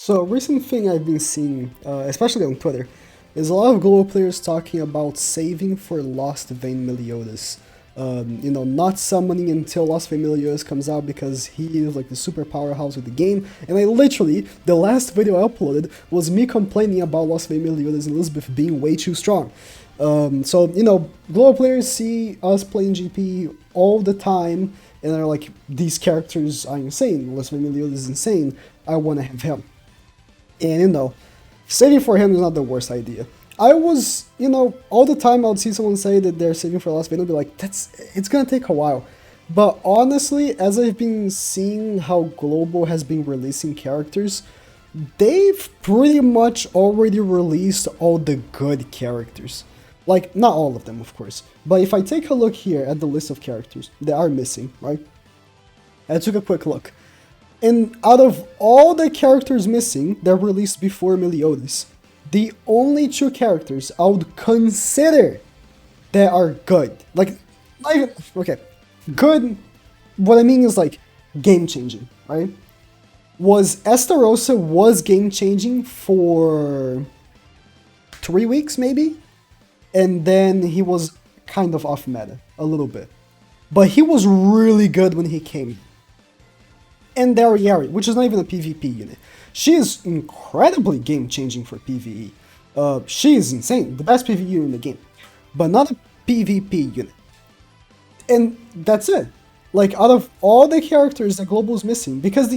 So, a recent thing I've been seeing, especially on Twitter, is a lot of global players talking about saving for LOSTVAYNE MELIODAS. Not summoning until LOSTVAYNE MELIODAS comes out because he is like the super powerhouse of the game. And I literally, the last video I uploaded was me complaining about LOSTVAYNE MELIODAS and Elizabeth being way too strong. Global players see us playing GP all the time and they're like, these characters are insane. LOSTVAYNE MELIODAS is insane. I want to have him. And saving for him is not the worst idea. I was, all the time I would see someone say that they're saving for LOSTVAYNE, I'd be like, it's gonna take a while. But honestly, as I've been seeing how Global has been releasing characters, they've pretty much already released all the good characters. Like, not all of them, of course. But if I take a look here at the list of characters that are missing, right? I took a quick look. And out of all the characters missing that were released before Meliodas, the only two characters I would consider that are good, like, not even, okay, good, what I mean is like game-changing, right? Estarossa was game-changing for 3 weeks maybe, and then he was kind of off meta, a little bit. But he was really good when he came. And Yari, which is not even a PvP unit. She is incredibly game-changing for PvE. She is insane, the best PvE unit in the game. But not a PvP unit. And that's it. Like, out of all the characters that Global is missing, because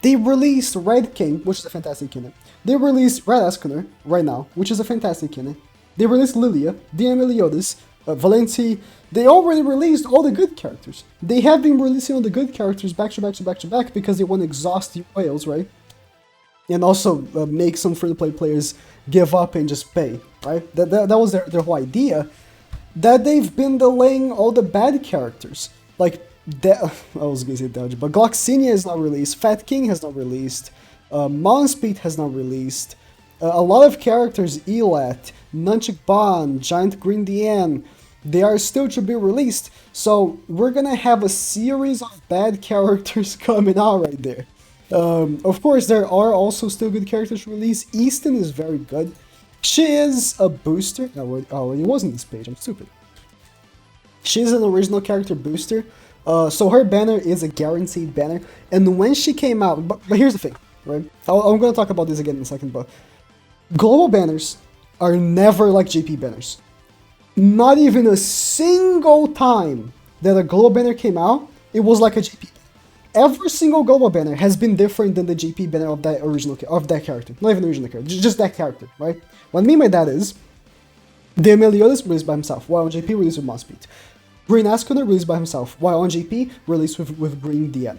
they released Red King, which is a fantastic unit. They released Red Escuner right now, which is a fantastic unit. They released Lilia, DM Meliodas, Valenti. They already released all the good characters. They have been releasing all the good characters back to back to back to back because they want to exhaust the whales, right? And also make some free-to-play players give up and just pay, right? That was their whole idea. That they've been delaying all the bad characters. Like, I was gonna say Delge, but Gloxinia is not released, Fat King has not released, Monspeed has not released, a lot of characters, Elat, Nunchik Bond, Giant Green Dian, they are still to be released, so we're gonna have a series of bad characters coming out right there. Of course, there are also still good characters to release. Easton is very good. She is a booster. Oh, it wasn't this page, I'm stupid. She's an original character booster, so her banner is a guaranteed banner, and when she came out, but here's the thing, right? I'm gonna talk about this again in a second, but global banners are never like GP banners. Not even a single time that a global banner came out, it was like a GP. Every single global banner has been different than the GP banner of that character. Not even the original character, just that character, right? What I mean by that is, the Meliodas released by himself, while on GP released with Monspeed. Green Escuner released by himself, while on GP released with Green DN.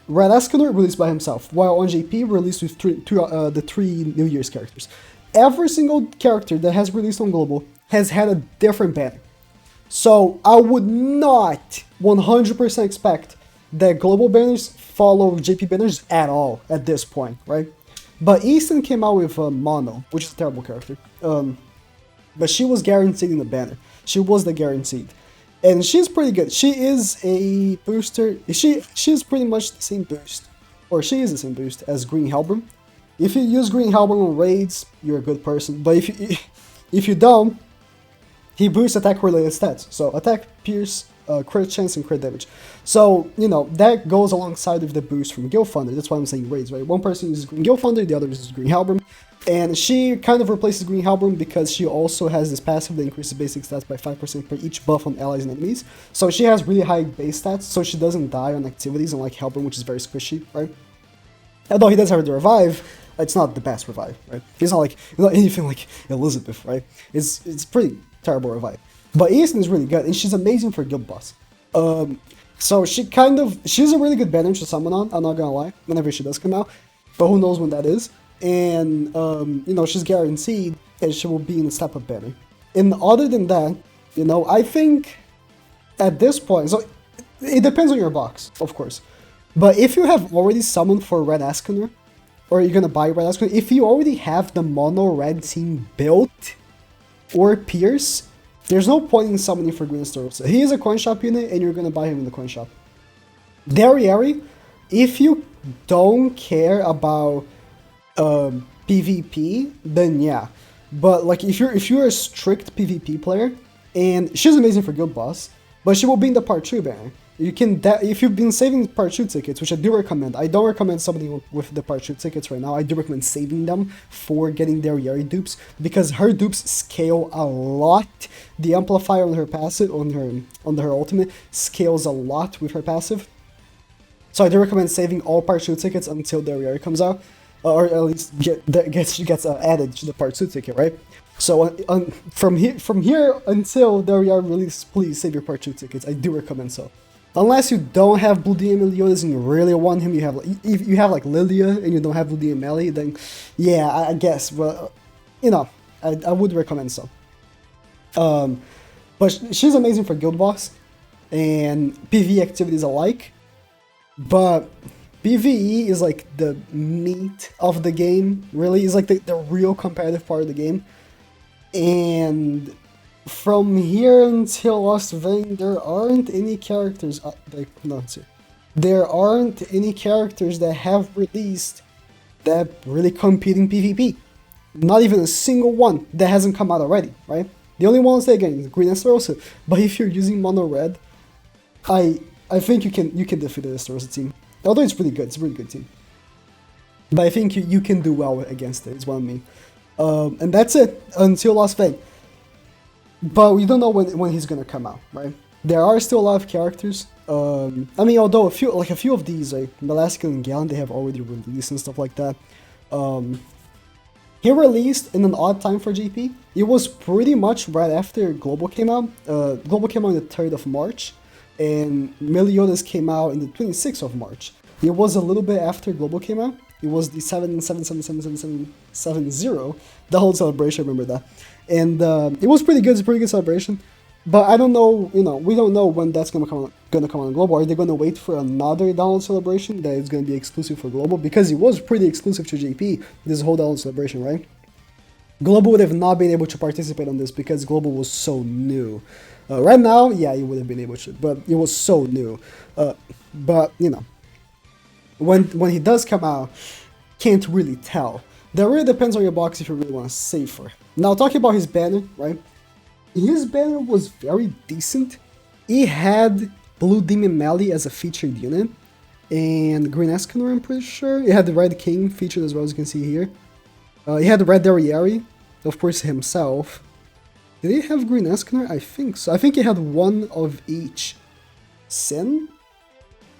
Red Escuner released by himself, while on GP released with the three New Year's characters. Every single character that has released on Global has had a different banner. So I would not 100% expect that Global banners follow GP banners at all at this point, right? But Easton came out with Mono, which is a terrible character. But she was guaranteed in the banner. She was the guaranteed. And she's pretty good. She is a booster. She's pretty much the same boost. Or she is the same boost as Green Helbram. If you use Green Helbram on raids, you're a good person. But if you don't, he boosts attack related stats. So attack, pierce, crit chance, and crit damage. So, that goes alongside with the boost from Gil Thunder. That's why I'm saying raids, right? One person uses Green Gil Thunder, the other uses Green Helbram. And she kind of replaces Green Helbram because she also has this passive that increases basic stats by 5% per each buff on allies and enemies. So she has really high base stats, so she doesn't die on activities, unlike Helbram, which is very squishy, right? Although he does have the revive, it's not the best revive, right? It's not anything like Elizabeth, right? It's pretty terrible revive. But Easton is really good, and she's amazing for guild boss. So she's a really good banner to summon on, I'm not gonna lie, whenever she does come out. But who knows when that is. And, she's guaranteed that she will be in the step-up banner. And other than that, I think at this point, so it depends on your box, of course. But if you have already summoned for Red Escuner, or you're gonna buy Red Escuner, if you already have the mono red team built, or Pierce, there's no point in summoning for Green Estarossa. He is a coin shop unit, and you're gonna buy him in the coin shop. Yari, if you don't care about PvP, then yeah. But like if you're a strict PvP player, and she's amazing for guild boss, but she will be in the part 2 banner. You can if you've been saving part 2 tickets, which I do recommend. I don't recommend somebody with the part 2 tickets right now. I do recommend saving them for getting their Yari dupes because her dupes scale a lot. The amplifier on her passive on her ultimate scales a lot with her passive. So I do recommend saving all part 2 tickets until their Yari comes out, or at least gets added to the part 2 ticket, right? So from here until their Yari release, please save your part 2 tickets. I do recommend so. Unless you don't have Blue Demon Meliodas and you really want him, if you have like Lilia and you don't have Blue Demon Melee, then yeah, I guess. But you know, I would recommend so. But she's amazing for guild boss and PvE activities alike. But PvE is like the meat of the game. Really, is like the real competitive part of the game. And from here until LOSTVAYNE, there aren't any characters. There aren't any characters that have released that really compete in PvP. Not even a single one that hasn't come out already, right? The only ones that again is Green Esterosa. But if you're using mono red, I think you can defeat the Esterosa team. Although it's pretty good, it's a really good team. But I think you can do well against it. Is what I mean. And that's it until LOSTVAYNE. But we don't know when he's gonna come out, right? There are still a lot of characters. I mean, although a few of these, like Melaskin and Gallon, they have already released and stuff like that. He released in an odd time for GP. It was pretty much right after Global came out. Global came out on the 3rd of March, and Meliodas came out in the 26th of March. It was a little bit after Global came out. It was the 7-7-7-7-7-7-0, the whole celebration, I remember that. And it was pretty good, it's a pretty good celebration. But I don't know, we don't know when that's gonna come on Global. Are they gonna wait for another download celebration that is gonna be exclusive for Global? Because it was pretty exclusive to GP, this whole download celebration, right? Global would have not been able to participate on this because Global was so new. Right now, yeah, it would have been able to, but it was so new. But, when he does come out, can't really tell. That really depends on your box if you really want to save for. Now, talking about his banner, right? His banner was very decent. He had Blue Demon Melee as a featured unit, and Green Escanor, I'm pretty sure. He had the Red King featured as well, as you can see here. He had the Red Dariari, of course, himself. Did he have Green Escanor? I think so. I think he had one of each. Sin?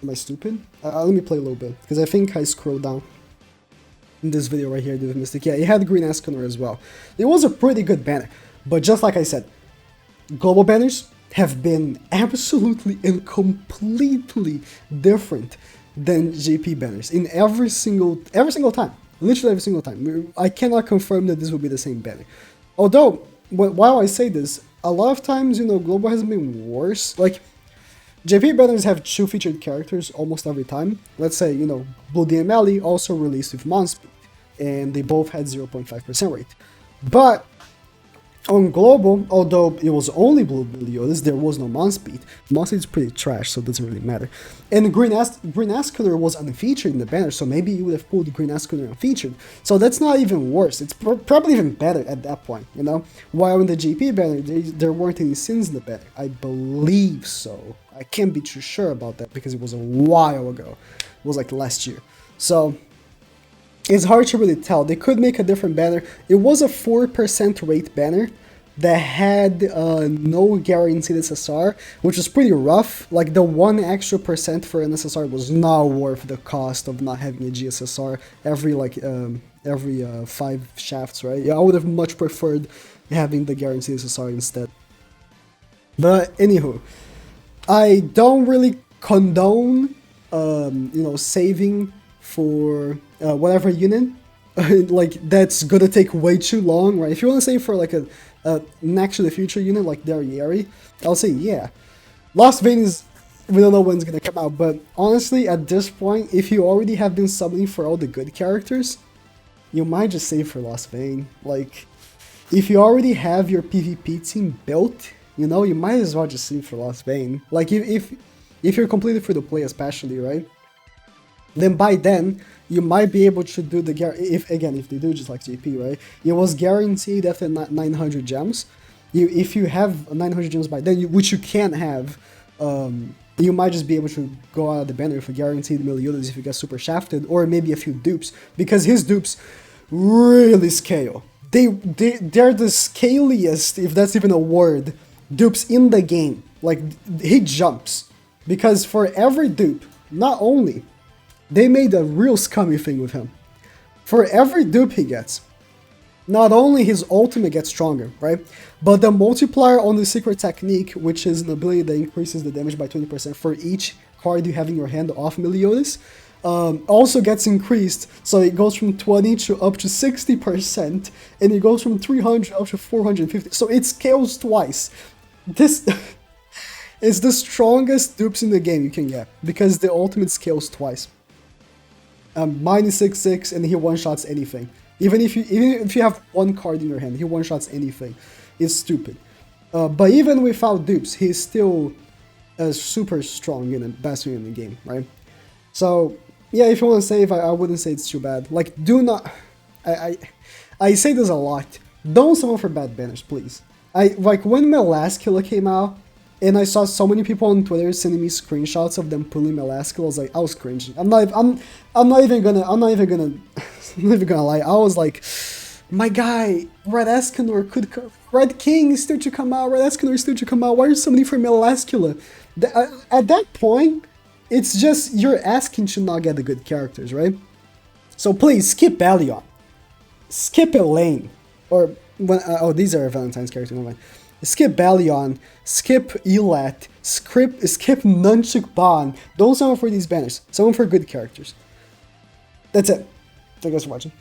Am I stupid? Let me play a little bit, because I think I scrolled down in this video right here, did a mistake. Yeah, he had Green Escanor as well. It was a pretty good banner, but just like I said, global banners have been absolutely and completely different than GP banners in every single time. Literally every single time. I cannot confirm that this will be the same banner. Although, while I say this, a lot of times, global has been worse. Like, JP banners have 2 featured characters almost every time. Let's say, Blue Demon Melee also released with Monspeed, and they both had 0.5% rate. But on Global, although it was only Blue Meliodas, there was no Monspeed. Monspeed is pretty trash, so it doesn't really matter. And Green Escanor was unfeatured in the banner, so maybe you would have pulled Green Escanor unfeatured. So that's not even worse. It's probably even better at that point, While in the GP banner, there weren't any sins in the banner. I believe so. I can't be too sure about that because it was a while ago. It was like last year. So it's hard to really tell. They could make a different banner. It was a 4% rate banner that had no guaranteed SSR, which was pretty rough. Like, the 1 extra percent for an SSR was not worth the cost of not having a GSSR every 5 shafts, right? Yeah, I would have much preferred having the guaranteed SSR instead. But anywho, I don't really condone, saving for whatever unit. Like, that's gonna take way too long, right? If you want to save for like an Next to the Future unit like Dariari, I'll say yeah. LOSTVAYNE is, we don't know when it's gonna come out, but honestly, at this point, if you already have been summoning for all the good characters, you might just save for LOSTVAYNE. Like, if you already have your PvP team built, you might as well just save for LOSTVAYNE. Like, if you're completely free to play especially, right? then by then you might be able to do the if they do just like GP, right? It was guaranteed after 900 gems. If you have 900 gems by then, which you can't have, you might just be able to go out of the banner for guaranteed Meliodas if you get super shafted, or maybe a few dupes, because his dupes really scale. They're the scaliest, if that's even a word, dupes in the game. Like, he jumps. Because for every dupe, not only, they made a real scummy thing with him. For every dupe he gets, not only his ultimate gets stronger, right? But the multiplier on the secret technique, which is an ability that increases the damage by 20% for each card you have in your hand off Meliodas, also gets increased. So it goes from 20 to up to 60%, and it goes from 300 up to 450. So it scales twice. This is the strongest dupes in the game you can get, because the ultimate scales twice. Minus 6/6, and he one-shots anything. Even if you have one card in your hand, he one-shots anything. It's stupid. But even without dupes, he's still super strong and best in the game, right? So yeah, if you want to save, I wouldn't say it's too bad. Like, do not. I say this a lot. Don't summon for bad banners, please. Like when my last killer came out, and I saw so many people on Twitter sending me screenshots of them pulling my last kill. I was cringing. I'm not even gonna lie. I was like, my guy, Red Escanor could come. Red King is still to come out. Red Escanor is still to come out. Why are you summoning for Melascula? At that point, it's just you're asking to not get the good characters, right? So please skip Balion, skip Elaine, or when these are Valentine's characters. Never mind. Skip Balion, skip Elat, skip Nunchuk Ban. Don't summon for these banners. Summon for good characters. That's it. Thank you guys for watching.